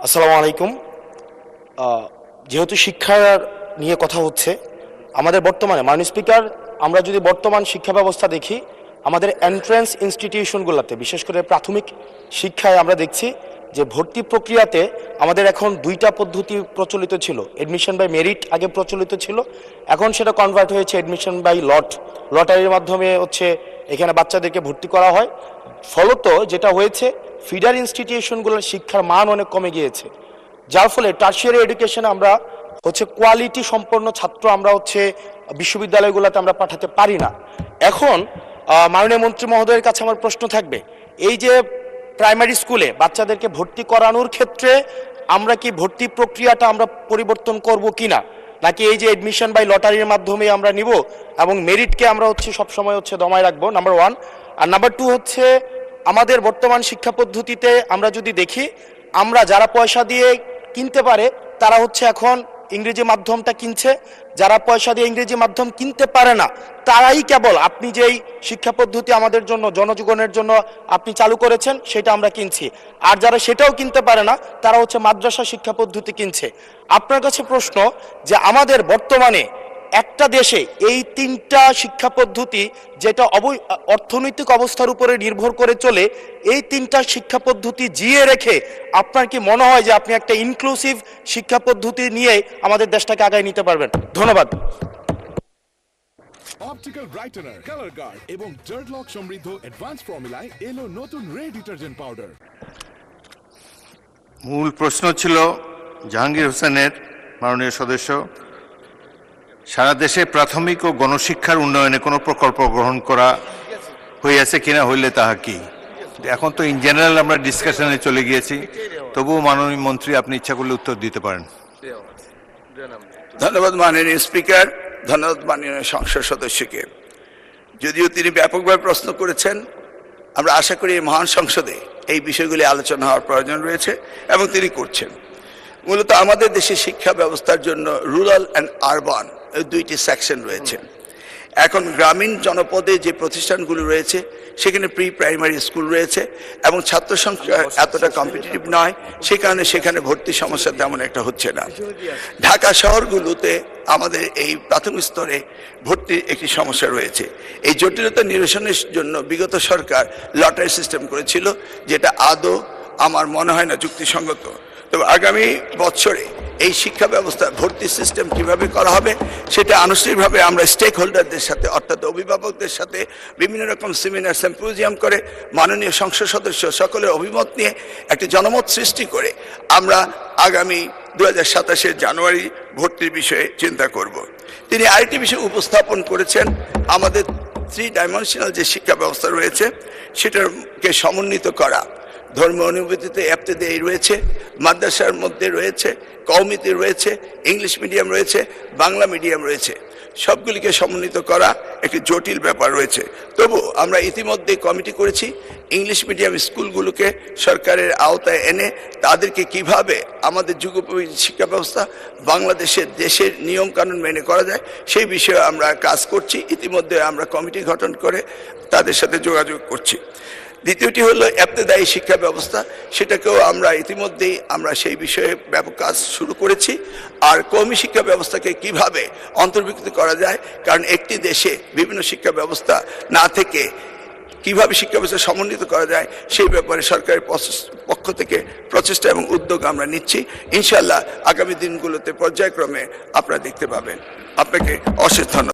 আসসালামু আলাইকুম। যেহেতু শিক্ষার নিয়ে কথা হচ্ছে, আমাদের বর্তমানে মাননীয় স্পিকার, আমরা যদি বর্তমান শিক্ষা ব্যবস্থা দেখি, আমাদের এন্ট্রান্স ইনস্টিটিউশনগুলোতে বিশেষ করে প্রাথমিক শিক্ষায় আমরা দেখছি যে ভর্তি প্রক্রিয়াতে আমাদের এখন দুইটা পদ্ধতি প্রচলিত ছিল। এডমিশন বাই মেরিট আগে প্রচলিত ছিল, এখন সেটা কনভার্ট হয়েছে এডমিশন বাই লটারির মাধ্যমে হচ্ছে এখানে বাচ্চাদেরকে ভর্তি করা হয়। ফলত যেটা হয়েছে, ফিডার ইনস্টিটিউশনগুলোর শিক্ষার মান অনেক কমে গিয়েছে, যার ফলে টার্সিয়ারি এডুকেশনে আমরা হচ্ছে কোয়ালিটি সম্পন্ন ছাত্র আমরা হচ্ছে বিশ্ববিদ্যালয়গুলোতে আমরা পাঠাতে পারি না। এখন মাননীয় মন্ত্রী মহোদয়ের কাছে আমার প্রশ্ন থাকবে, এই যে প্রাইমারি স্কুলে বাচ্চাদেরকে ভর্তি করানোর ক্ষেত্রে আমরা কি ভর্তি প্রক্রিয়াটা আমরা পরিবর্তন করব কিনা, নাকি এই যে এডমিশন বাই লটারির মাধ্যমে আমরা নিব এবং মেরিটকে আমরা হচ্ছে সবসময় হচ্ছে দমায় রাখবো, নাম্বার ওয়ান। আর নাম্বার টু হচ্ছে, আমাদের বর্তমান শিক্ষা পদ্ধতিতে আমরা যদি দেখি, আমরা যারা পয়সা দিয়ে কিনতে পারে তারা হচ্ছে এখন ইংরেজি মাধ্যমটা কিনছে, যারা পয়সা দিয়ে ইংরেজি মাধ্যম কিনতে পারে না তারাই কেবল আপনি যেই শিক্ষা পদ্ধতি আমাদের জন্য জনজীবনের জন্য আপনি চালু করেছেন সেটা আমরা কিনছি, আর যারা সেটাও কিনতে পারে না তারা হচ্ছে মাদ্রাসা শিক্ষা পদ্ধতি কিনছে। আপনার কাছে প্রশ্ন যে আমাদের বর্তমানে একটা দেশে এই তিনটা শিক্ষা পদ্ধতি যেটা অর্থনৈতিক অবস্থার উপরে নির্ভর করে চলে, এই তিনটা শিক্ষা পদ্ধতি জিয়ে রেখে আপনার কি মনে হয় যে আপনি একটা ইনক্লুসিভ শিক্ষা পদ্ধতি নিয়ে আমাদের দেশটাকে আগায় নিতে পারবেন? ধন্যবাদ। অপটিক্যাল ব্রাইটেনার, কালার গার্ড এবং ডার্ট লক সমৃদ্ধ অ্যাডভান্স ফর্মুলায় এলো নতুন রে ডিটারজেন্ট পাউডার। মূল প্রশ্ন ছিল জাহাঙ্গীর হোসেনের, মাননীয় সদস্য, সারা দেশে প্রাথমিক ও গণশিক্ষার উন্নয়নে কোনো প্রকল্প গ্রহণ করা হইয়াছে কিনা, হইলে তাহা কি? এখন তো ইন জেনারেল আমরা ডিসকাশনে চলে গিয়েছি, তবুও মাননীয় মন্ত্রী আপনি ইচ্ছা করলে উত্তর দিতে পারেন। ধন্যবাদ মাননীয় স্পিকার, ধন্যবাদ মাননীয় সংসদ সদস্যকে। যদিও তিনি ব্যাপকভাবে প্রশ্ন করেছেন, আমরা আশা করি এই মহান সংসদে এই বিষয়গুলি আলোচনা হওয়ার প্রয়োজন রয়েছে এবং তিনি করছেন। মূলত আমাদের দেশে শিক্ষা ব্যবস্থার জন্য রুরাল অ্যান্ড আরবান দুইটি সেকশন রয়েছে। এখন গ্রামীণ জনপদে যে প্রতিষ্ঠানগুলো রয়েছে সেখানে প্রি প্রাইমারি স্কুল রয়েছে এবং ছাত্র সংখ্যা এতটা কম্পিটিটিভ নয়, সে কারণে সেখানে ভর্তি সমস্যা তেমন একটা হচ্ছে না। ঢাকা শহরগুলোতে আমাদের এই প্রাথমিক স্তরে ভর্তির একটি সমস্যা রয়েছে। এই জটিলতা নিরসনের জন্য বিগত সরকার লটারি সিস্টেম করেছিল, যেটা আদৌ আমার মনে হয় না যুক্তিসঙ্গত। তবে আগামী বছরে এই শিক্ষা ব্যবস্থা ভর্তি সিস্টেম কিভাবে করা হবে সেটা আনুষ্ঠানিকভাবে আমরা স্টেক হোল্ডারদের সাথে, অর্থাৎ অভিভাবকদের সাথে বিভিন্ন রকম সেমিনার সিম্পোজিয়াম করে মাননীয় সংসদ সদস্য সকলের অভিমত নিয়ে একটি জনমত সৃষ্টি করে আমরা আগামী 2027 জানুয়ারি ভর্তির বিষয়ে চিন্তা করব। তিনি আরেকটি বিষয় উপস্থাপন করেছেন, আমাদের 3 ডাইমেনশনাল যে শিক্ষা ব্যবস্থা রয়েছে সেটাকে সমন্বিত করা। ধর্মীয় অনুভূতিতে এফতেদায়ী রয়েছে, মাদ্রাসার মধ্যে রয়েছে, কওমিতে রয়েছে, ইংলিশ মিডিয়াম রয়েছে, বাংলা মিডিয়াম রয়েছে, সবগুলিকে সমন্বিত করা একটি জটিল ব্যাপার রয়েছে। তবু আমরা ইতিমধ্যে কমিটি করেছি ইংলিশ মিডিয়াম স্কুলগুলোকে সরকারের আওতায় এনে তাদেরকে কিভাবে আমাদের যুগোপযোগী শিক্ষা ব্যবস্থা বাংলাদেশের দেশের নিয়ম কানুন মেনে করা যায় সেই বিষয়ে আমরা কাজ করছি। ইতিমধ্যে আমরা কমিটি গঠন করে তাদের সাথে যোগাযোগ করছি। দ্বিতীয়টি হলো ইবতেদায়ী শিক্ষা ব্যবস্থা, সেটাকেও আমরা ইতিমধ্যেই আমরা সেই বিষয়ে ব্যাপক কাজ শুরু করেছি। আর কওমি শিক্ষা ব্যবস্থাকে কিভাবে অন্তর্ভুক্ত করা যায়, কারণ একটি দেশে বিভিন্ন শিক্ষা ব্যবস্থা না থেকে কিভাবে শিক্ষা ব্যবস্থা সমন্বিত করা যায় সেই ব্যাপারে সরকারের পক্ষ থেকে প্রচেষ্টা এবং উদ্যোগ আমরা নিচ্ছি। ইনশাআল্লাহ আগামী দিনগুলোতে পর্যায়ক্রমে আপনারা দেখতে পাবেন। আপনাকে অশেষ ধন্যবাদ।